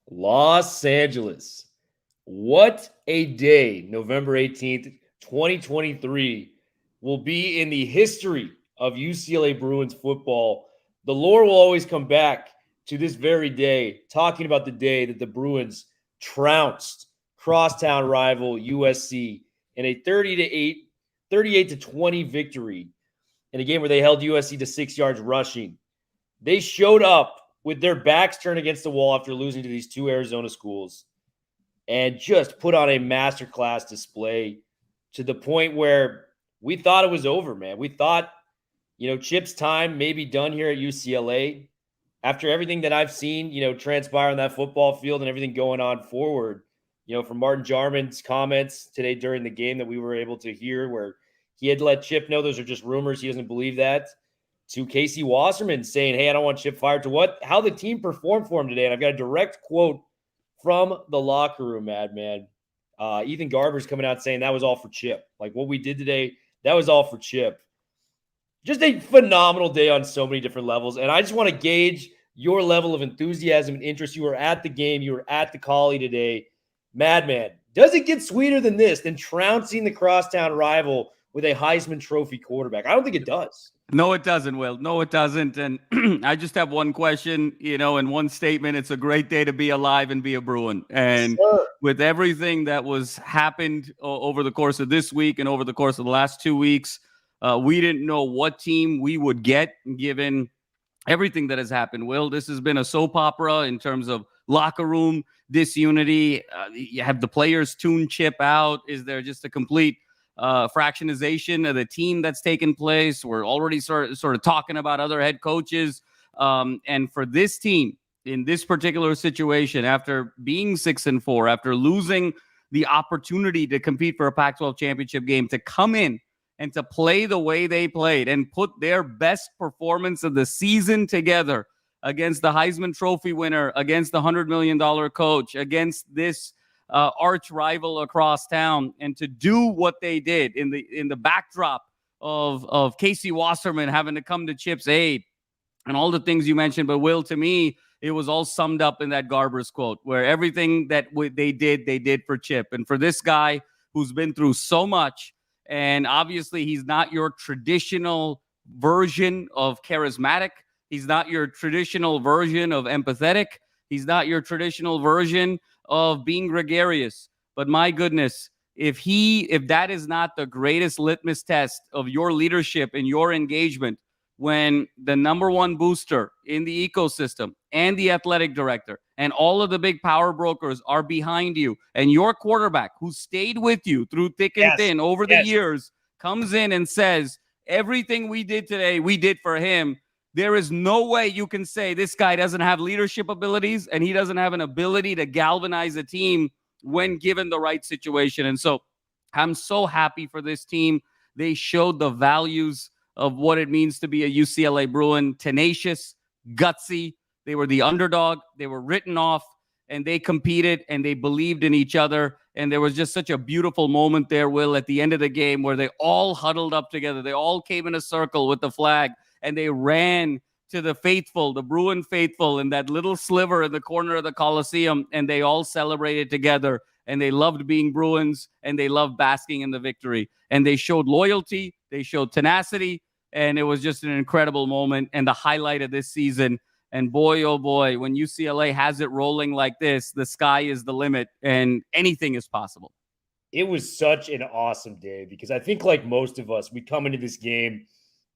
Los Angeles. What a day, November 18th, 2023, will be in the history of UCLA Bruins football. The lore will always come back to this very day, talking about the day that the Bruins trounced crosstown rival USC in a 38-20 victory in a game where they held USC to 6 yards rushing. They showed up with their backs turned against the wall after losing to these two Arizona schools and just put on a masterclass display to the point where we thought it was over, man. We thought, Chip's time may be done here at UCLA. After everything that I've seen, transpire on that football field and everything going on forward, from Martin Jarman's comments today during the game that we were able to hear where he had let Chip know those are just rumors. He doesn't believe that. To Casey Wasserman saying, hey, I don't want Chip fired, to how the team performed for him today. And I've got a direct quote from the locker room, madman. Ethan Garbers coming out saying that was all for Chip. Like what we did today, that was all for Chip. Just a phenomenal day on so many different levels. And I just want to gauge your level of enthusiasm and interest. You were at the game. You were at the Collie today. Madman, does it get sweeter than this, than trouncing the crosstown rival with a Heisman Trophy quarterback? I don't think it does. No, it doesn't, Will. No, it doesn't. And I just have one question, in one statement. It's a great day to be alive and be a Bruin. And with everything that was happened over the course of this week and over the course of the last 2 weeks, we didn't know what team we would get given everything that has happened. Will, this has been a soap opera in terms of locker room disunity. You have the players tune Chip out. Is there just a complete fractionization of the team that's taken place? We're already sort of talking about other head coaches. And for this team in this particular situation, after being 6-4, after losing the opportunity to compete for a Pac-12 championship game, to come in and to play the way they played and put their best performance of the season together against the Heisman Trophy winner, against the $100 million coach, against this arch rival across town, and to do what they did in the backdrop of Casey Wasserman having to come to Chip's aid and all the things you mentioned. But Will, to me, it was all summed up in that Garbers quote, where everything that they did for Chip. And for this guy who's been through so much, and obviously he's not your traditional version of charismatic. He's not your traditional version of empathetic. He's not your traditional version of being gregarious. But my goodness, if that is not the greatest litmus test of your leadership and your engagement, when the number one booster in the ecosystem and the athletic director and all of the big power brokers are behind you, and your quarterback, who stayed with you through thick and thin over the years, comes in and says, everything we did today, we did for him. There is no way you can say this guy doesn't have leadership abilities and he doesn't have an ability to galvanize a team when given the right situation. And so I'm so happy for this team. They showed the values of what it means to be a UCLA Bruin: tenacious, gutsy. They were the underdog. They were written off, and they competed, and they believed in each other. And there was just such a beautiful moment there, Will, at the end of the game where they all huddled up together. They all came in a circle with the flag, and they ran to the faithful, the Bruin faithful, in that little sliver in the corner of the Coliseum, and they all celebrated together. And they loved being Bruins, and they loved basking in the victory. And they showed loyalty. They showed tenacity. And it was just an incredible moment and the highlight of this season. And boy, oh boy, when UCLA has it rolling like this, the sky is the limit and anything is possible. It was such an awesome day because I think, like most of us, we come into this game,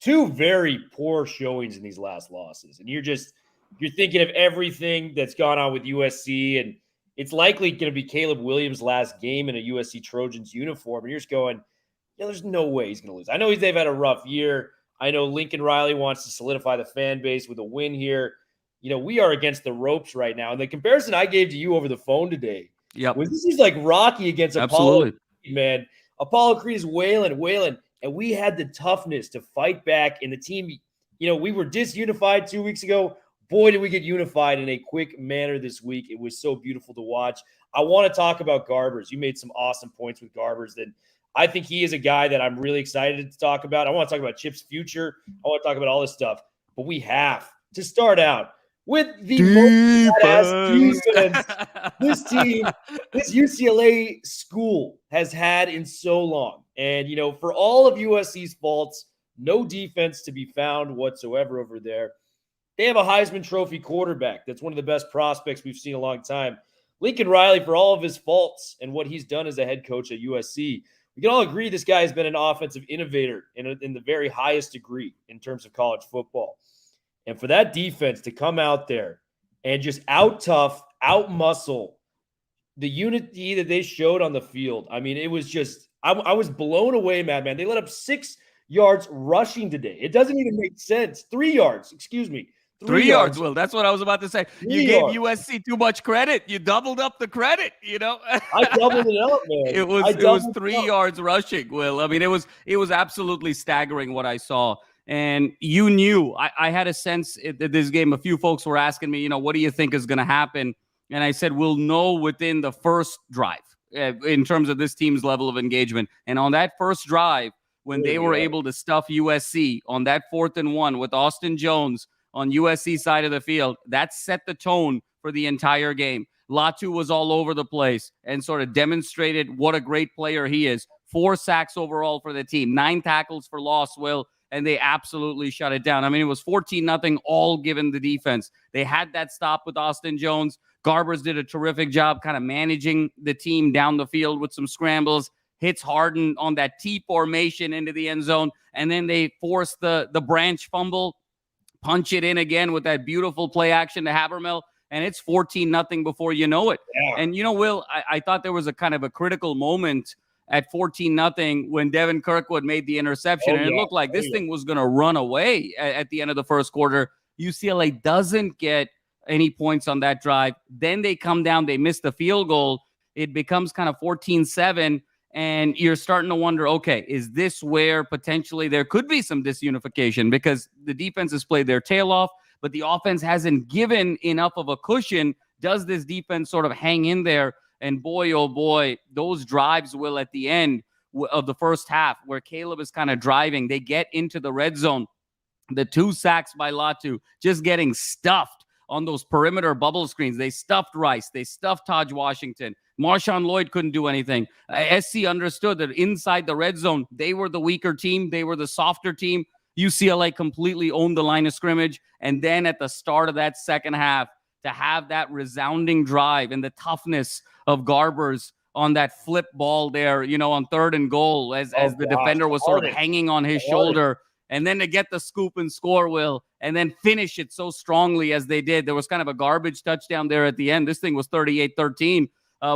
two very poor showings in these last losses. And you're thinking of everything that's gone on with USC, and it's likely going to be Caleb Williams' last game in a USC Trojans uniform. And you're just going, there's no way he's going to lose. I know they've had a rough year. I know Lincoln Riley wants to solidify the fan base with a win here. We are against the ropes right now. And the comparison I gave to you over the phone today was this is like Rocky against Apollo Creed, man. Apollo Creed is wailing. And we had the toughness to fight back. And the team, we were disunified 2 weeks ago. Boy, did we get unified in a quick manner this week. It was so beautiful to watch. I want to talk about Garbers. You made some awesome points with Garbers that I think he is a guy that I'm really excited to talk about. I want to talk about Chip's future. I want to talk about all this stuff. But we have to start out with the most badass defense this UCLA school has had in so long. And, for all of USC's faults, no defense to be found whatsoever over there. They have a Heisman Trophy quarterback that's one of the best prospects we've seen in a long time. Lincoln Riley, for all of his faults and what he's done as a head coach at USC, we can all agree this guy has been an offensive innovator in the very highest degree in terms of college football. And for that defense to come out there and just out-tough, out-muscle the unity that they showed on the field, I mean, it was just – I was blown away, man. They let up 6 yards rushing today. It doesn't even make sense. 3 yards, excuse me. 3 yards, Will. That's what I was about to say. You gave USC too much credit. You doubled up the credit, I doubled it up, man. It was 3 yards rushing, Will. I mean, it was absolutely staggering what I saw. And you knew, I had a sense that this game, a few folks were asking me, what do you think is going to happen? And I said, we'll know within the first drive in terms of this team's level of engagement. And on that first drive, when they were able to stuff USC on that 4th and 1 with Austin Jones on USC side of the field, that set the tone for the entire game. Latu was all over the place and sort of demonstrated what a great player he is. 4 sacks overall for the team, 9 tackles for loss, Will, and they absolutely shut it down. I mean, it was 14-0, all given the defense. They had that stop with Austin Jones. Garbers did a terrific job kind of managing the team down the field with some scrambles, hits Harden on that T formation into the end zone, and then they forced the branch fumble, punch it in again with that beautiful play action to Habermill, and it's 14-0 before you know it. Yeah. And, Will, I thought there was a kind of a critical moment at 14-0 when Devin Kirkwood made the interception, and it looked like this thing was going to run away at the end of the first quarter. UCLA doesn't get any points on that drive. Then they come down, they miss the field goal. It becomes kind of 14-7. And you're starting to wonder, okay, is this where potentially there could be some disunification? Because the defense has played their tail off, but the offense hasn't given enough of a cushion. Does this defense sort of hang in there? And boy, oh boy, those drives, Will, at the end of the first half where Caleb is kind of driving, they get into the red zone. The 2 sacks by Latu, just getting stuffed on those perimeter bubble screens. They stuffed Rice. They stuffed Taj Washington. Marshawn Lloyd couldn't do anything. SC understood that inside the red zone, they were the weaker team. They were the softer team. UCLA completely owned the line of scrimmage. And then at the start of that second half, to have that resounding drive and the toughness of Garbers on that flip ball there, on 3rd and goal as the defender was sort of hanging on his shoulder. And then to get the scoop and score, Will, and then finish it so strongly as they did. There was kind of a garbage touchdown there at the end. This thing was 38-13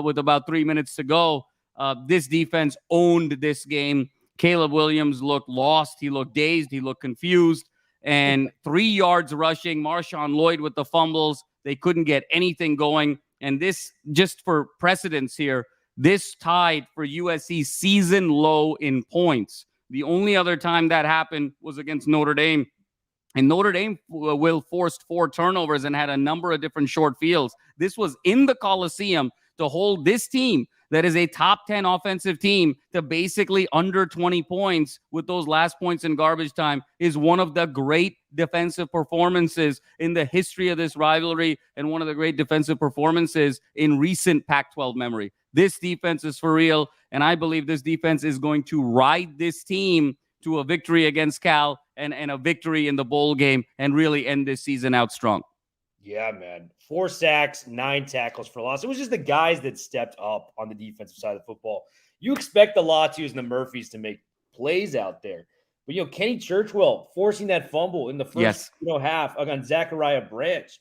with about 3 minutes to go. This defense owned this game. Caleb Williams looked lost. He looked dazed. He looked confused. And 3 yards rushing. Marshawn Lloyd with the fumbles. They couldn't get anything going. And this, just for precedence here, this tied for USC's season low in points. The only other time that happened was against Notre Dame. And Notre Dame forced 4 turnovers and had a number of different short fields. This was in the Coliseum to hold this team that is a top 10 offensive team to basically under 20 points with those last points in garbage time is one of the great defensive performances in the history of this rivalry and one of the great defensive performances in recent Pac-12 memory. This defense is for real, and I believe this defense is going to ride this team to a victory against Cal and a victory in the bowl game and really end this season out strong. Yeah, man. 4 sacks, 9 tackles for loss. It was just the guys that stepped up on the defensive side of the football. You expect the Latus and the Murphys to make plays out there. But, Kenny Churchwell forcing that fumble in the first half against Zachariah Branch.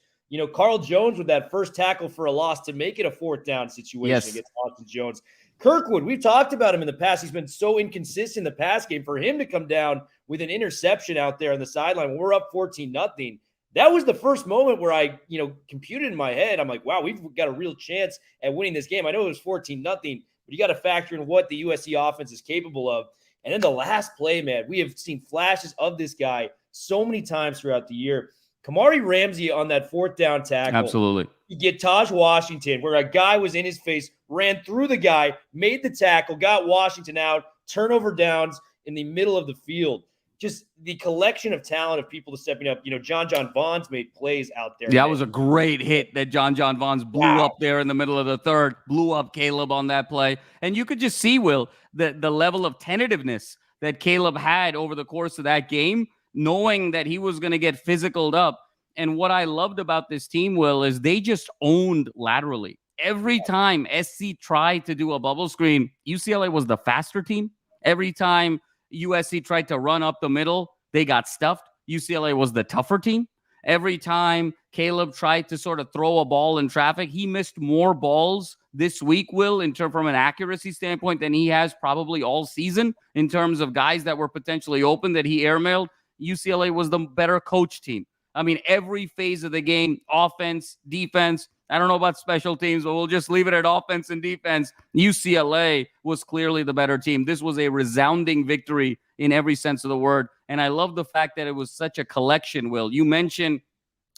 Carl Jones with that first tackle for a loss to make it a 4th down situation against Austin Jones. Kirkwood, we've talked about him in the past. He's been so inconsistent in the pass game. For him to come down with an interception out there on the sideline when we're up 14-0, that was the first moment where I, computed in my head. I'm like, wow, we've got a real chance at winning this game. I know it was 14-0, but you got to factor in what the USC offense is capable of. And then the last play, man, we have seen flashes of this guy so many times throughout the year. Kamari Ramsey on that 4th down tackle. Absolutely. You get Taj Washington, where a guy was in his face, ran through the guy, made the tackle, got Washington out, turnover downs in the middle of the field. just the collection of talent of people stepping up. John Vaughn's made plays out there. Yeah, that was a great hit that John Vaughn's blew up there in the middle of the third, blew up Caleb on that play. And you could just see, Will, the level of tentativeness that Caleb had over the course of that game, knowing that he was going to get physicaled up. And what I loved about this team, Will, is they just owned laterally. Every time SC tried to do a bubble screen, UCLA was the faster team. Every time USC tried to run up the middle, they got stuffed. UCLA was the tougher team. Every time Caleb tried to sort of throw a ball in traffic, he missed more balls this week, Will, from an accuracy standpoint than he has probably all season in terms of guys that were potentially open that he airmailed. UCLA was the better coach team. I mean, every phase of the game, offense, defense, I don't know about special teams, but we'll just leave it at offense and defense. UCLA was clearly the better team. This was a resounding victory in every sense of the word. And I love the fact that it was such a collection, Will. You mentioned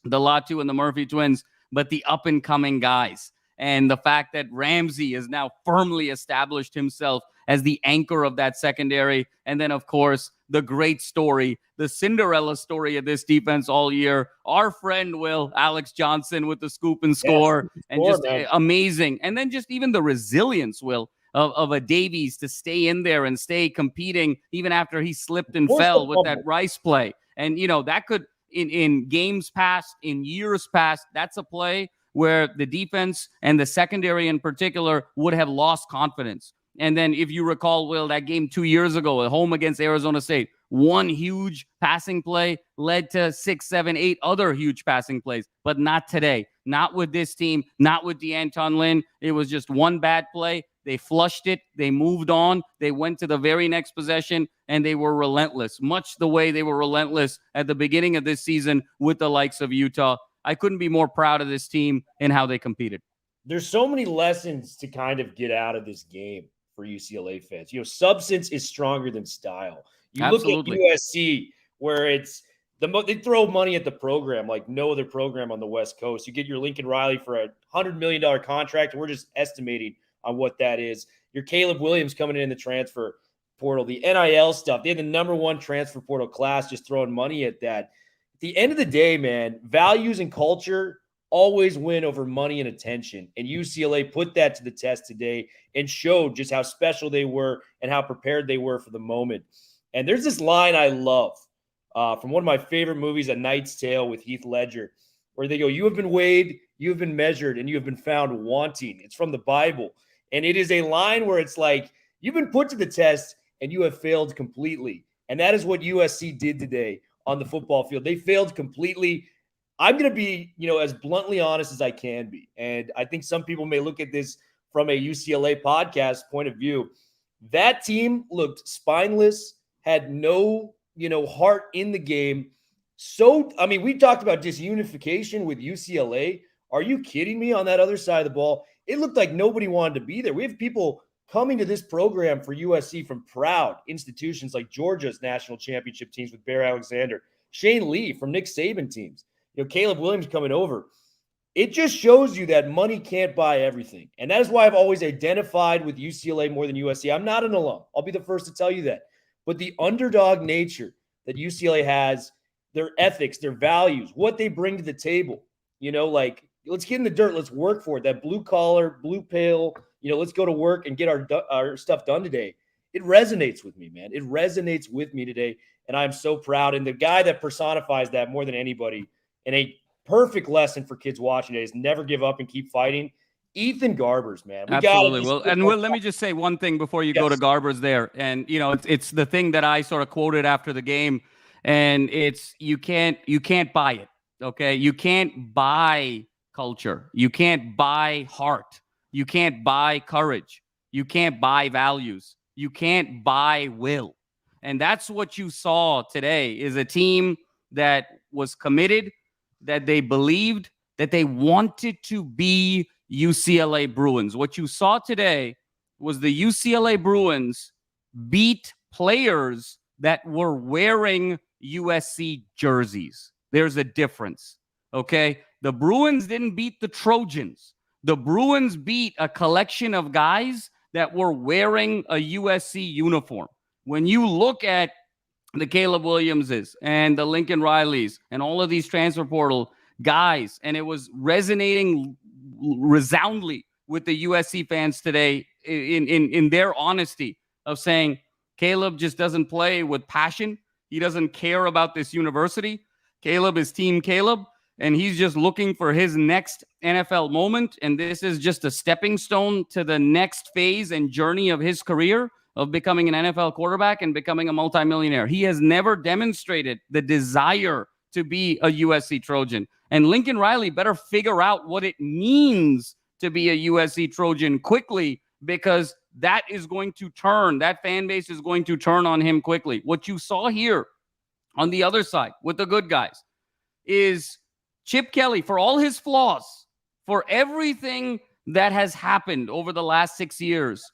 the Latu and the Murphy twins, but the up-and-coming guys. And the fact that Ramsey has now firmly established himself as the anchor of that secondary. And then, of course, the great story, the Cinderella story of this defense all year. Our friend, Will, Alex Johnson with the scoop and score. And just amazing. And then just even the resilience, Will, of a Davies to stay in there and stay competing even after he slipped and fell with that Rice play. And, that could, in games past, in years past, that's a play where the defense and the secondary in particular would have lost confidence. And then if you recall, Will, that game 2 years ago at home against Arizona State, one huge passing play led to 6, 7, 8 other huge passing plays, but not today. Not with this team, not with DeAnton Lynn. It was just one bad play. They flushed it. They moved on. They went to the very next possession, and they were relentless, much the way they were relentless at the beginning of this season with the likes of Utah. I couldn't be more proud of this team and how they competed. There's so many lessons to kind of get out of this game for UCLA fans. Substance is stronger than style. You Absolutely. Look at USC, where it's they throw money at the program like no other program on the West Coast. You get your Lincoln Riley for a $100 million contract, and we're just estimating on what that is. Your Caleb Williams coming in the transfer portal, the NIL stuff. They had the number one transfer portal class, just throwing money at that. At the end of the day, man, values and culture always win over money and attention. And UCLA put that to the test today and showed just how special they were and how prepared they were for the moment. And there's this line I love from one of my favorite movies, A Knight's Tale with Heath Ledger, where they go, "You have been weighed, you have been measured, and you have been found wanting." It's from the Bible. And it is a line where it's like, you've been put to the test and you have failed completely. And that is what USC did today on the football field. They failed completely. I'm going to be, as bluntly honest as I can be. And I think some people may look at this from a UCLA podcast point of view. That team looked spineless, had no, heart in the game. So, we talked about disunification with UCLA. Are you kidding me? On that other side of the ball, it looked like nobody wanted to be there. We have people coming to this program for USC from proud institutions like Georgia's national championship teams with Bear Alexander, Shane Lee from Nick Saban teams, Caleb Williams coming over. It just shows you that money can't buy everything. And that is why I've always identified with UCLA more than USC. I'm not an alum. I'll be the first to tell you that. But the underdog nature that UCLA has, their ethics, their values, what they bring to the table, let's get in the dirt. Let's work for it. That blue collar, blue pail, let's go to work and get our stuff done today. It resonates with me, man. It resonates with me today. And I'm so proud. And the guy that personifies that more than anybody, and a perfect lesson for kids watching today, is never give up and keep fighting. Ethan Garbers, man. Absolutely. Will, let me just say one thing before you go to Garbers there. And, it's the thing that I sort of quoted after the game. And it's you can't buy it. Okay. You can't buy culture. You can't buy heart. You can't buy courage. You can't buy values. You can't buy will. And that's what you saw today, is a team that was committed, that they believed, that they wanted to be UCLA Bruins. What you saw today was the UCLA Bruins beat players that were wearing USC jerseys. There's a difference, okay? The Bruins didn't beat the Trojans. The Bruins beat a collection of guys that were wearing a USC uniform. When you look at the Caleb Williamses and the Lincoln Rileys and all of these transfer portal guys. And it was resonating resoundingly with the USC fans today in their honesty of saying Caleb just doesn't play with passion. He doesn't care about this university. Caleb is Team Caleb, and he's just looking for his next NFL moment. And this is just a stepping stone to the next phase and journey of his career of becoming an NFL quarterback and becoming a multimillionaire. He has never demonstrated the desire to be a USC Trojan. And Lincoln Riley better figure out what it means to be a USC Trojan quickly, because that is going to turn, that fan base is going to turn on him quickly. What you saw here on the other side with the good guys is Chip Kelly, for all his flaws, for everything that has happened over the last 6 years,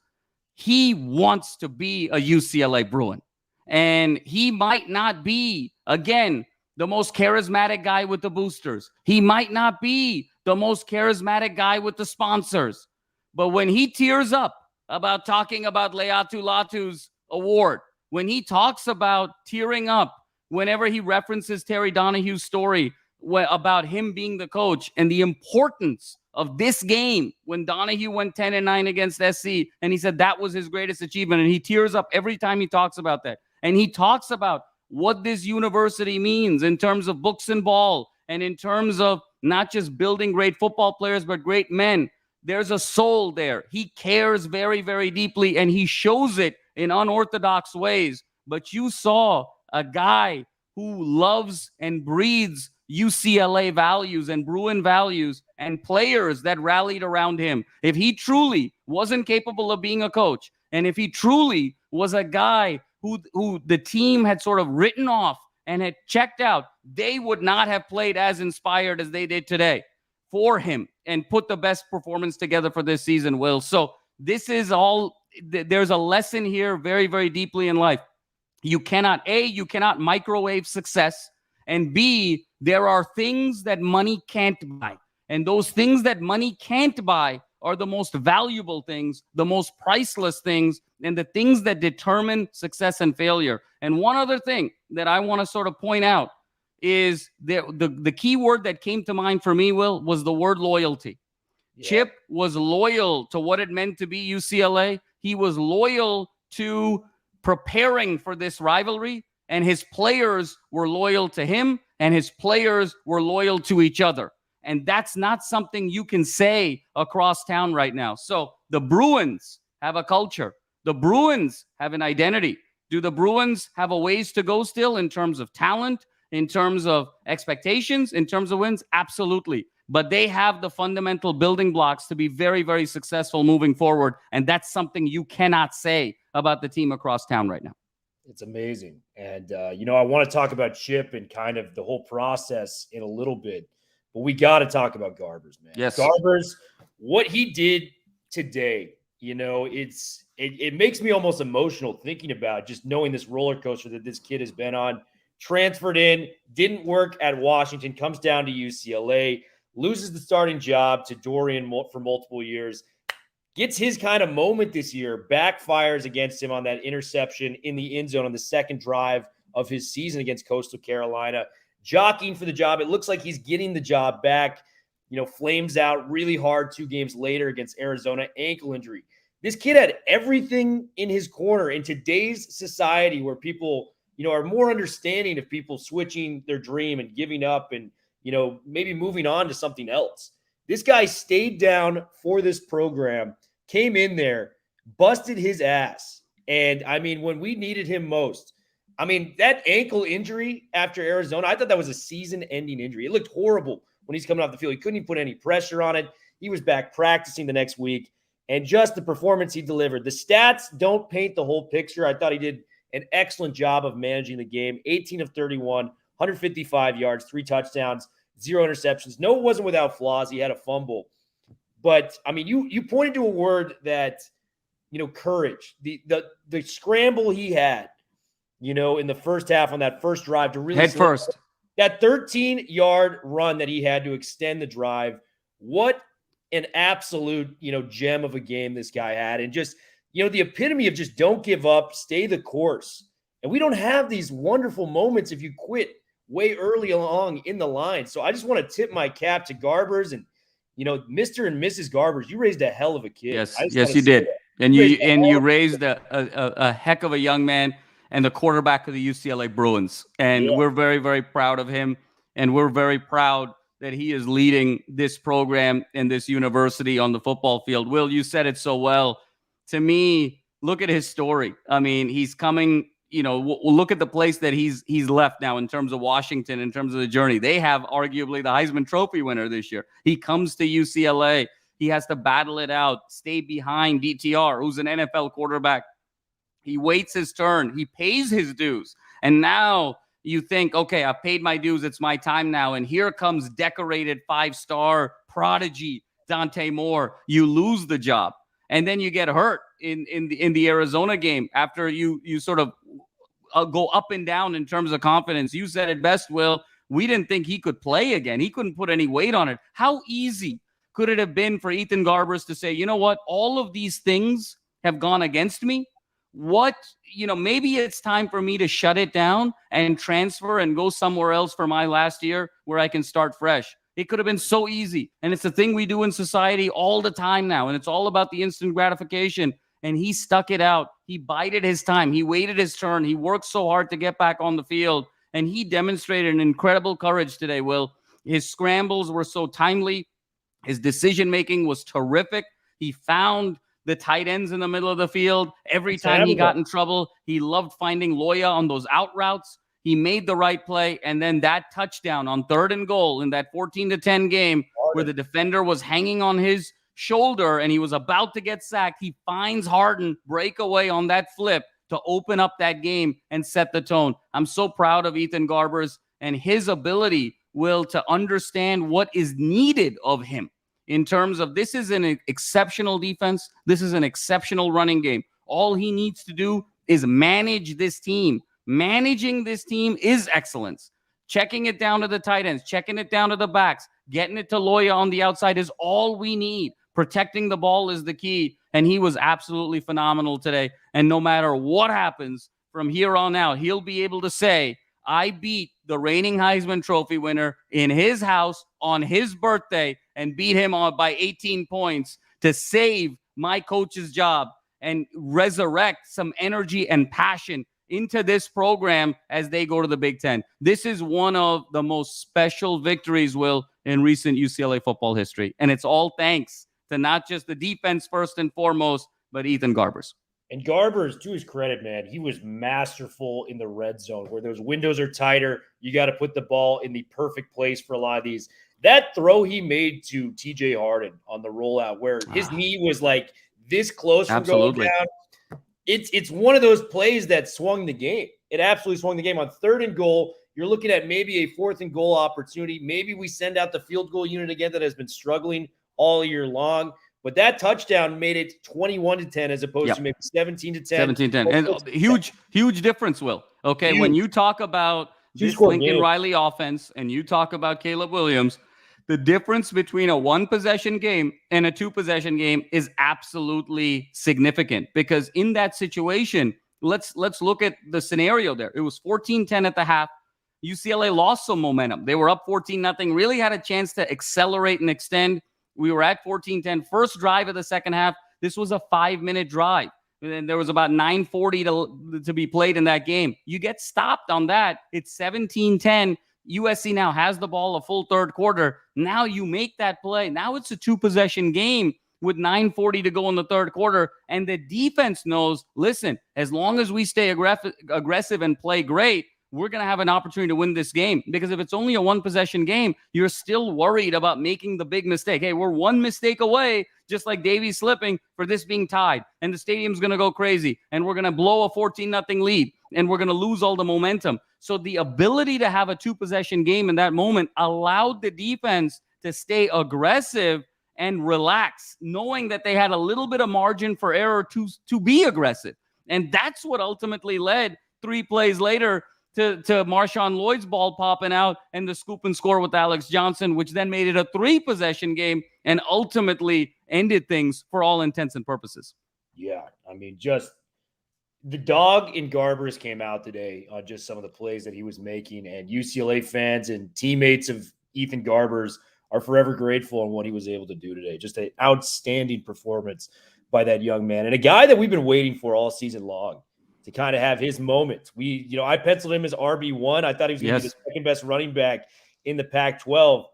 he wants to be a UCLA Bruin. And he might not be, again, the most charismatic guy with the boosters. He might not be the most charismatic guy with the sponsors. But when he tears up about talking about Leatu Latu's award, when he talks about tearing up whenever he references Terry Donahue's story about him being the coach and the importance of this game when Donahue went 10-9 against SC, and he said that was his greatest achievement, and he tears up every time he talks about that. And he talks about what this university means in terms of books and ball, and in terms of not just building great football players, but great men. There's a soul there. He cares very, very deeply, and he shows it in unorthodox ways. But you saw a guy who loves and breathes UCLA values and Bruin values and players that rallied around him. If he truly wasn't capable of being a coach, and if he truly was a guy who the team had sort of written off and had checked out, they would not have played as inspired as they did today for him and put the best performance together for this season, Will. So this is all, there's a lesson here very, very deeply in life. You cannot microwave success, and B, there are things that money can't buy. And those things that money can't buy are the most valuable things, the most priceless things, and the things that determine success and failure. And one other thing that I want to sort of point out is the key word that came to mind for me, Will, was the word loyalty. Yeah. Chip was loyal to what it meant to be UCLA. He was loyal to preparing for this rivalry, and his players were loyal to him, and his players were loyal to each other. And that's not something you can say across town right now. So the Bruins have a culture. The Bruins have an identity. Do the Bruins have a ways to go still in terms of talent, in terms of expectations, in terms of wins? Absolutely. But they have the fundamental building blocks to be very, very successful moving forward. And that's something you cannot say about the team across town right now. It's amazing. And, I want to talk about Chip and kind of the whole process in a little bit, but we got to talk about Garbers, man. Yes. Garbers, what he did today, it makes me almost emotional thinking about just knowing this roller coaster that this kid has been on. Transferred in, didn't work at Washington, comes down to UCLA, loses the starting job to Dorian for multiple years, gets his kind of moment this year, backfires against him on that interception in the end zone on the second drive of his season against Coastal Carolina, jockeying for the job. It looks like he's getting the job back, flames out really hard 2 games later against Arizona, ankle injury. This kid had everything in his corner in today's society where people are more understanding of people switching their dream and giving up and, maybe moving on to something else. This guy stayed down for this program, came in there, busted his ass. And, when we needed him most, that ankle injury after Arizona, I thought that was a season-ending injury. It looked horrible when he's coming off the field. He couldn't even put any pressure on it. He was back practicing the next week. And just the performance he delivered. The stats don't paint the whole picture. I thought he did an excellent job of managing the game. 18 of 31, 155 yards, 3 touchdowns, 0 interceptions. No, it wasn't without flaws. He had a fumble. But, you pointed to a word that, courage. The scramble he had, in the first half on that first drive to really head first. That 13-yard run that he had to extend the drive. What an absolute, gem of a game this guy had. And just, the epitome of just don't give up, stay the course. And we don't have these wonderful moments if you quit way early along in the line. So I just want to tip my cap to Garbers and, Mr. and Mrs. Garbers. You raised a hell of a kid. Yes, you did. And you raised a heck of a young man and the quarterback of the UCLA Bruins. And we're very, very proud of him. And we're very proud that he is leading this program and this university on the football field. Will, you said it so well. To me, look at his story. I mean, he's coming, look at the place that he's left now in terms of Washington, in terms of the journey. They have arguably the Heisman Trophy winner this year. He comes to UCLA. He has to battle it out, stay behind DTR, who's an NFL quarterback. He waits his turn. He pays his dues. And now you think, okay, I've paid my dues. It's my time now. And here comes decorated 5-star prodigy Dante Moore. You lose the job. And then you get hurt in the Arizona game after you sort of go up and down in terms of confidence. You said it best, Will. We didn't think he could play again. He couldn't put any weight on it. How easy could it have been for Ethan Garbers to say, you know what, all of these things have gone against me? Maybe it's time for me to shut it down and transfer and go somewhere else for my last year where I can start fresh. It could have been so easy. And it's a thing we do in society all the time now. And it's all about the instant gratification. And he stuck it out. He bided his time. He waited his turn. He worked so hard to get back on the field. And he demonstrated an incredible courage today, Will. His scrambles were so timely. His decision-making was terrific. He found the tight ends in the middle of the field. Every time he got in trouble, he loved finding Loya on those out routes. He made the right play. And then that touchdown on 3rd and goal in that 14-10 game where the defender was hanging on his shoulder and he was about to get sacked. He finds Harden breakaway on that flip to open up that game and set the tone. I'm so proud of Ethan Garbers and his ability, Will, to understand what is needed of him in terms of this is an exceptional defense. This is an exceptional running game. All he needs to do is manage this team. Managing this team is excellence. Checking it down to the tight ends, checking it down to the backs, getting it to Loya on the outside is all we need. Protecting the ball is the key. And he was absolutely phenomenal today. And no matter what happens from here on out, he'll be able to say, I beat the reigning Heisman Trophy winner in his house on his birthday and beat him on by 18 points to save my coach's job and resurrect some energy and passion into this program as they go to the Big Ten. This is one of the most special victories, Will, in recent UCLA football history. And it's all thanks to not just the defense first and foremost, but Ethan Garbers. And Garbers, to his credit, man, he was masterful in the red zone where those windows are tighter. You got to put the ball in the perfect place for a lot of these. That throw he made to TJ Harden on the rollout where his knee was like this close from going down. It's one of those plays that swung the game. It absolutely swung the game. On 3rd and goal, you're looking at maybe a 4th and goal opportunity. Maybe we send out the field goal unit again that has been struggling all year long. But that touchdown made it 21-10 as opposed to maybe 17-10. 17-10. And huge difference, Will. Okay, when you talk about this Lincoln Riley offense and you talk about Caleb Williams, the difference between a 1-possession game and a 2-possession game is absolutely significant because in that situation, let's look at the scenario there. It was 14-10 at the half. UCLA lost some momentum. They were up 14-0, really had a chance to accelerate and extend. We were at 14-10, first drive of the second half. This was a 5-minute drive. And there was about 9:40 to be played in that game. You get stopped on that. It's 17-10. USC now has the ball a full 3rd quarter. Now you make that play. Now it's a 2-possession game with 9:40 to go in the 3rd quarter. And the defense knows, listen, as long as we stay aggressive and play great, we're going to have an opportunity to win this game. Because if it's only a 1-possession game, you're still worried about making the big mistake. Hey, we're 1 mistake away, just like Davey's slipping, for this being tied. And the stadium's going to go crazy. And we're going to blow a 14-0 lead. And we're going to lose all the momentum. So the ability to have a 2-possession game in that moment allowed the defense to stay aggressive and relax, knowing that they had a little bit of margin for error to be aggressive. And that's what ultimately led 3 plays later to Marshawn Lloyd's ball popping out and the scoop and score with Alex Johnson, which then made it a 3-possession game and ultimately ended things for all intents and purposes. Yeah, I mean, just The dog in Garbers came out today on just some of the plays that he was making, and UCLA fans and teammates of Ethan Garbers are forever grateful on what he was able to do today. Just an outstanding performance by that young man, and a guy that we've been waiting for all season long to kind of have his moment. I penciled him as RB1. I thought he was going to be the second best running back in the Pac-12.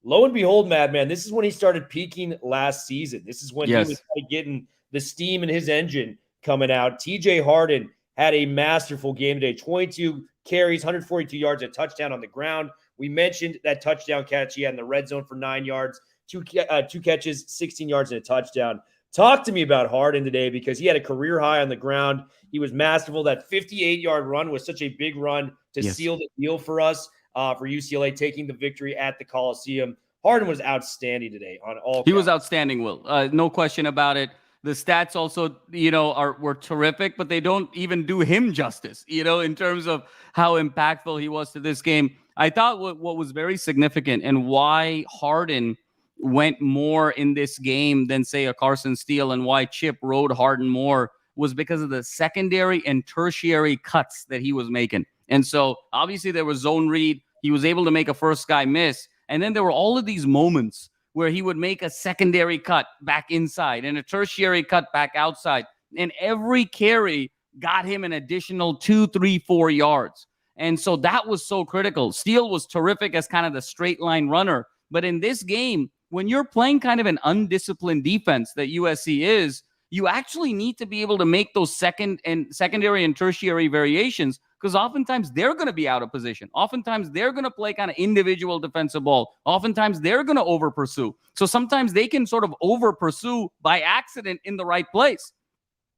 Lo and behold, Madman, this is when he started peaking last season. This is when he was kind of getting the steam in his engine coming out. TJ Harden had a masterful game today. 22 carries, 142 yards, a touchdown on the ground. We mentioned that touchdown catch he had in the red zone for 9 yards, two catches, 16 yards, and a touchdown. Talk to me about Harden today, because he had a career high on the ground. He was masterful. That 58-yard run was such a big run to seal the deal for us, for UCLA taking the victory at the Coliseum. Harden was outstanding today on all counts. He was outstanding, Will. No question about it. The stats also, were terrific, but they don't even do him justice, in terms of how impactful he was to this game. I thought what was very significant and why Harden went more in this game than, say, a Carson Steele, and why Chip rode Harden more, was because of the secondary and tertiary cuts that he was making. And so obviously there was zone read. He was able to make a first guy miss. And then there were all of these moments where he would make a secondary cut back inside and a tertiary cut back outside. And every carry got him an additional 2, 3, 4 yards. And so that was so critical. Steele was terrific as kind of the straight line runner. But in this game, when you're playing kind of an undisciplined defense that USC is, you actually need to be able to make those secondary and tertiary variations, because oftentimes they're going to be out of position. Oftentimes they're going to play kind of individual defensive ball. Oftentimes they're going to over pursue. So sometimes they can sort of over pursue by accident in the right place.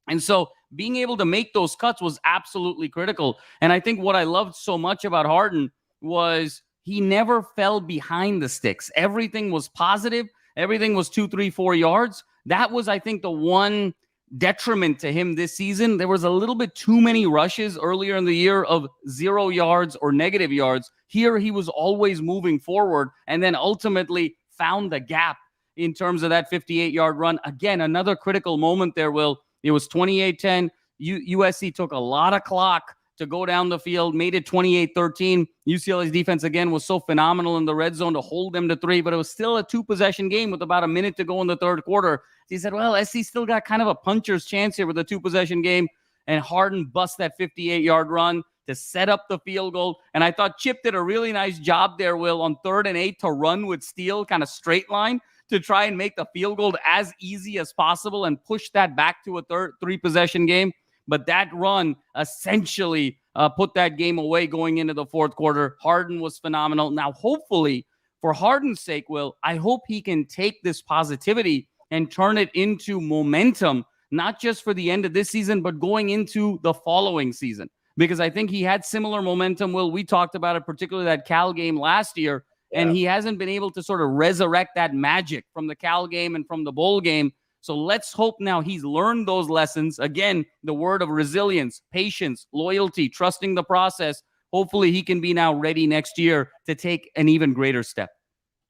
And so being able to make those cuts was absolutely critical. And I think what I loved so much about Harden was he never fell behind the sticks. Everything was positive. Everything was 2, 3, 4 yards. That was, I think, the one detriment to him this season. There was a little bit too many rushes earlier in the year of 0 yards or negative yards. Here, he was always moving forward and then ultimately found the gap in terms of that 58-yard run. Again, another critical moment there, Will. It was 28-10. USC took a lot of clock to go down the field, made it 28-13. UCLA's defense, again, was so phenomenal in the red zone to hold them to 3, but it was still a 2-possession game with about a minute to go in the third quarter. He said, well, SC still got kind of a puncher's chance here with a 2-possession game, and Harden bust that 58-yard run to set up the field goal. And I thought Chip did a really nice job there, Will, on 3rd and 8 to run with Steele, kind of straight line, to try and make the field goal as easy as possible and push that back to a 3-possession game. But that run essentially put that game away going into the fourth quarter. Harden was phenomenal. Now, hopefully, for Harden's sake, Will, I hope he can take this positivity and turn it into momentum, not just for the end of this season, but going into the following season. Because I think he had similar momentum, Will. We talked about it, particularly that Cal game last year, and he hasn't been able to sort of resurrect that magic from the Cal game and from the bowl game. So let's hope now he's learned those lessons. Again, the word of resilience, patience, loyalty, trusting the process. Hopefully he can be now ready next year to take an even greater step.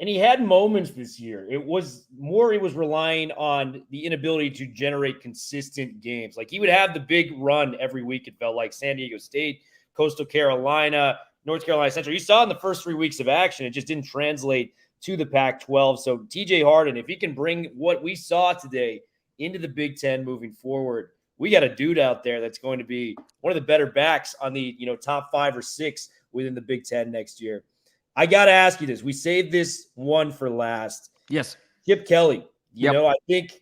And he had moments this year. It was relying on the inability to generate consistent games. Like, he would have the big run every week, it felt like. San Diego State, Coastal Carolina, North Carolina Central. You saw in the first 3 weeks of action, it just didn't translate to the Pac-12. So TJ Harden, if he can bring what we saw today into the Big Ten moving forward, we got a dude out there that's going to be one of the better backs on the top 5 or 6 within the Big Ten next year. I got to ask you this. We saved this one for last. Yes. Chip Kelly. I think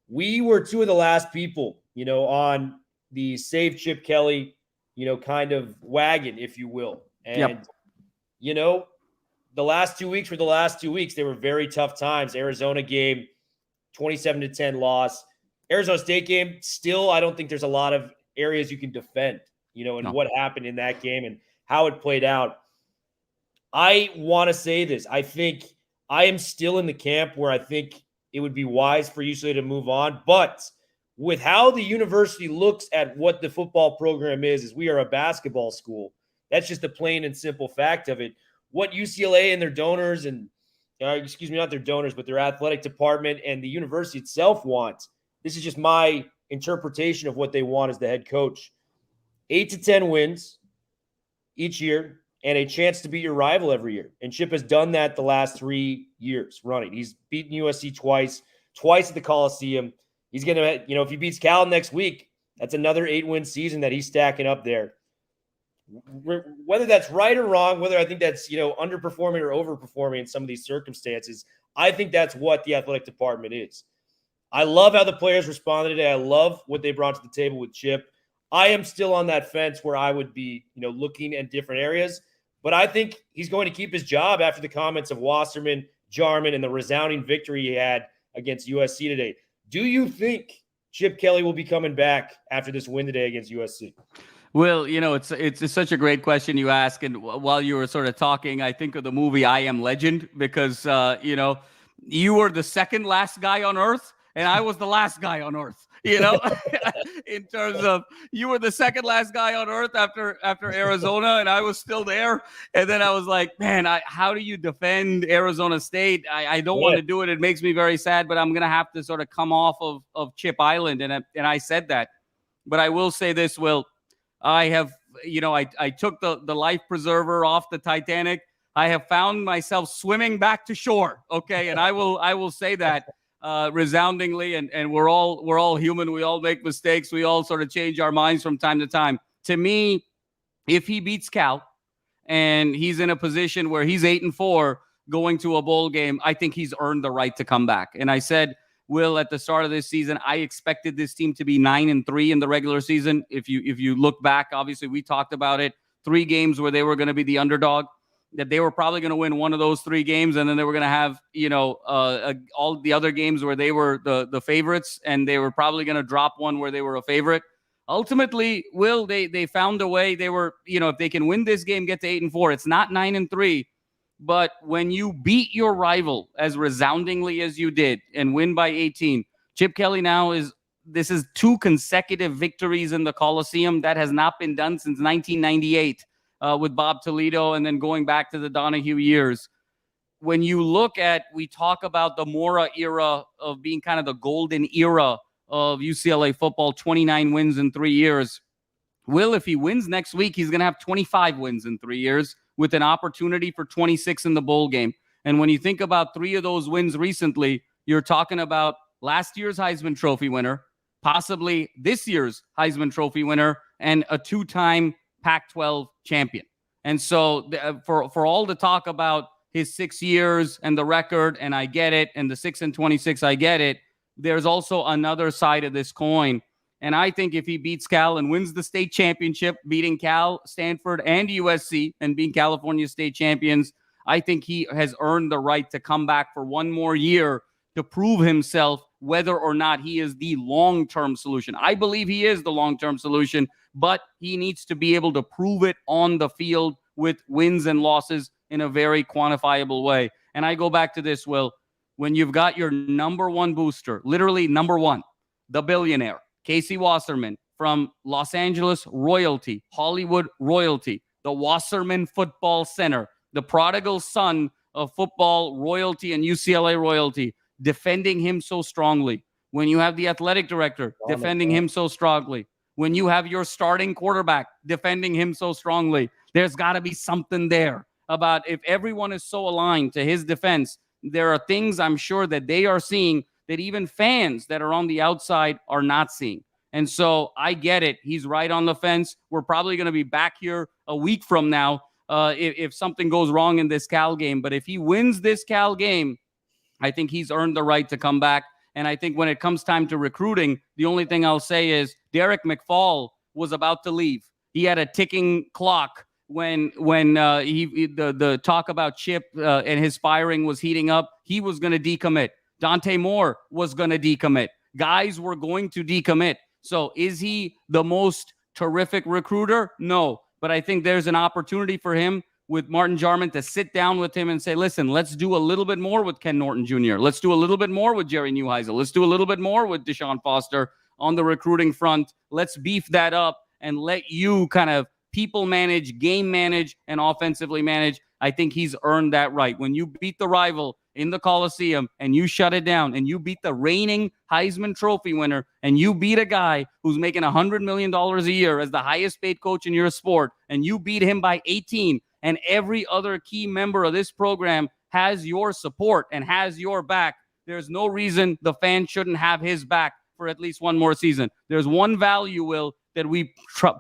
we were 2 of the last people, on the save Chip Kelly, kind of wagon, if you will. And, the last 2 weeks were the last 2 weeks. They were very tough times. Arizona game, 27-10 loss. Arizona State game, still, I don't think there's a lot of areas you can defend, and what happened in that game and how it played out. I want to say this. I think I am still in the camp where I think it would be wise for UCLA to move on. But with how the university looks at what the football program is we are a basketball school. That's just the plain and simple fact of it. What UCLA and their donors and, not their donors, but their athletic department and the university itself want. This is just my interpretation of what they want as the head coach. 8 to 10 wins each year and a chance to beat your rival every year. And Chip has done that the last 3 years running. He's beaten USC twice at the Coliseum. He's going to, if he beats Cal next week, that's another 8-win season that he's stacking up there. Whether that's right or wrong, whether I think that's, underperforming or overperforming in some of these circumstances, I think that's what the athletic department is. I love how the players responded today. I love what they brought to the table with Chip. I am still on that fence where I would be, looking at different areas. But I think he's going to keep his job after the comments of Wasserman, Jarman, and the resounding victory he had against USC today. Do you think Chip Kelly will be coming back after this win today against USC? Well, it's such a great question you ask. And while you were sort of talking, I think of the movie I Am Legend, because, you were the second last guy on earth and I was the last guy on earth, in terms of you were the second last guy on earth after Arizona, and I was still there. And then I was like, man, how do you defend Arizona State? I don't want to do it. It makes me very sad, but I'm going to have to sort of come off of Chip Island. And I said that. But I will say this, Will. I have, I took the life preserver off the Titanic. I have found myself swimming back to shore. Okay. And I will say that resoundingly. And we're all human. We all make mistakes. We all sort of change our minds from time to time. To me, if he beats Cal and he's in a position where he's 8-4 going to a bowl game, I think he's earned the right to come back. And I said, Will, at the start of this season, I expected this team to be 9-3 in the regular season. If you look back, obviously we talked about it. 3 games where they were going to be the underdog, that they were probably going to win one of those 3 games, and then they were going to have all the other games where they were the favorites, and they were probably going to drop one where they were a favorite. Ultimately, Will, they found a way. They were, if they can win this game, get to 8-4. It's not 9-3. But when you beat your rival as resoundingly as you did and win by 18, Chip Kelly this is 2 consecutive victories in the Coliseum. That has not been done since 1998 with Bob Toledo, and then going back to the Donahue years. When you look at, we talk about the Mora era of being kind of the golden era of UCLA football, 29 wins in 3 years. Will, if he wins next week, he's going to have 25 wins in 3 years, with an opportunity for 26 in the bowl game. And when you think about 3 of those wins recently, you're talking about last year's Heisman Trophy winner, possibly this year's Heisman Trophy winner, and a 2-time Pac-12 champion. And so for all the talk about his 6 years and the record, and I get it, and the 6-26, I get it, there's also another side of this coin. And I think if he beats Cal and wins the state championship, beating Cal, Stanford, and USC, and being California state champions, I think he has earned the right to come back for one more year to prove himself, whether or not he is the long-term solution. I believe he is the long-term solution, but he needs to be able to prove it on the field with wins and losses in a very quantifiable way. And I go back to this, Will. When you've got your number one booster, literally number one, the billionaire, Casey Wasserman, from Los Angeles royalty, Hollywood royalty, the Wasserman Football Center, the prodigal son of football royalty and UCLA royalty, defending him so strongly. When you have the athletic director defending him so strongly, when you have your starting quarterback defending him so strongly, there's got to be something there about, if everyone is so aligned to his defense, there are things I'm sure that they are seeing that even fans that are on the outside are not seeing. And so I get it. He's right on the fence. We're probably going to be back here a week from now if something goes wrong in this Cal game. But if he wins this Cal game, I think he's earned the right to come back. And I think when it comes time to recruiting, the only thing I'll say is Derek McFall was about to leave. He had a ticking clock when the talk about Chip and his firing was heating up. He was going to decommit. Dante Moore was going to decommit. Guys were going to decommit. So is he the most terrific recruiter? No. But I think there's an opportunity for him with Martin Jarman to sit down with him and say, listen, let's do a little bit more with Ken Norton Jr. Let's do a little bit more with Jerry Neuheisel. Let's do a little bit more with Deshaun Foster on the recruiting front. Let's beef that up and let you kind of people manage, game manage, and offensively manage. I think he's earned that right. When you beat the rival in the Coliseum and you shut it down and you beat the reigning Heisman Trophy winner and you beat a guy who's making $100 million a year as the highest paid coach in your sport and you beat him by 18 and every other key member of this program has your support and has your back, there's no reason the fan shouldn't have his back for at least one more season. There's one value, Will, that we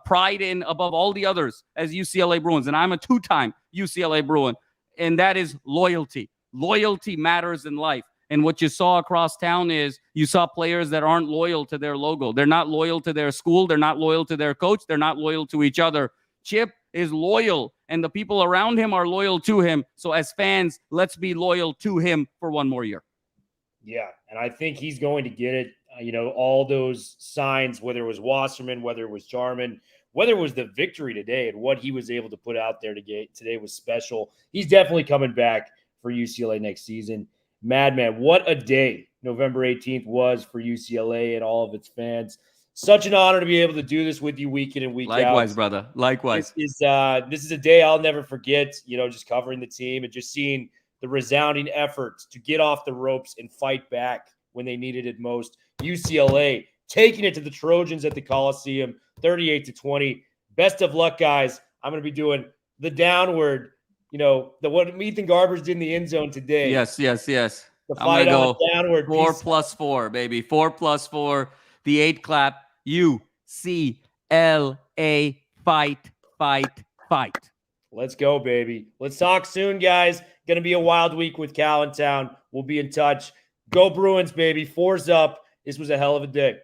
pride in above all the others as UCLA Bruins, and I'm a two-time UCLA Bruin, and that is loyalty. Loyalty matters in life. And what you saw across town is you saw players that aren't loyal to their logo. They're not loyal to their school. They're not loyal to their coach. They're not loyal to each other. Chip is loyal, and the people around him are loyal to him. So as fans, let's be loyal to him for one more year. Yeah, and I think he's going to get it. All those signs, whether it was Wasserman, whether it was Jarman, whether it was the victory today and what he was able to put out there today was special. He's definitely coming back for UCLA next season. Madman, what a day November 18th was for UCLA and all of its fans. Such an honor to be able to do this with you week in and week out. Likewise, brother. Likewise. This is a day I'll never forget, just covering the team and just seeing the resounding efforts to get off the ropes and fight back when they needed it most. UCLA taking it to the Trojans at the Coliseum, 38-20. Best of luck, guys. I'm going to be doing the downward, what Ethan Garbers did in the end zone today. Yes. The fight on downward. 4+4, baby. 4+4. The 8 clap. UCLA fight. Let's go, baby. Let's talk soon, guys. Going to be a wild week with Cal in town. We'll be in touch. Go Bruins, baby. 4's up. This was a hell of a day.